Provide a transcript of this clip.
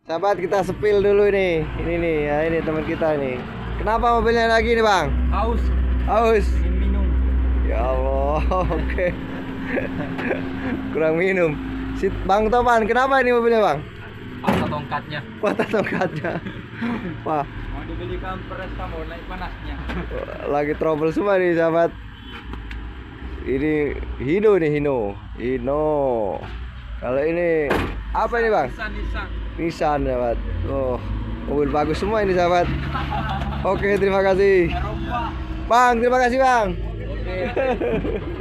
Sahabat, kita spill dulu nih. Ini nih, ya ini teman kita nih. Kenapa mobilnya lagi nih, Bang? Haus, Haus. ingin minum. Ya Allah, oke. Kurang minum. Si Bang Topan, kenapa ini mobilnya, Bang? Patah tongkatnya. Patah tongkatnya. Wah, Mau dibeli kampres kamu naik panasnya. lagi trouble semua nih, sahabat. Ini Hino nih, Hino. Hino. Kalau ini apa ini, Bang? Nissan. Nissan, sahabat. Oh, mobil bagus semua ini, sahabat. Oke, terima kasih. Eropa. Bang, terima kasih, Bang. Oke.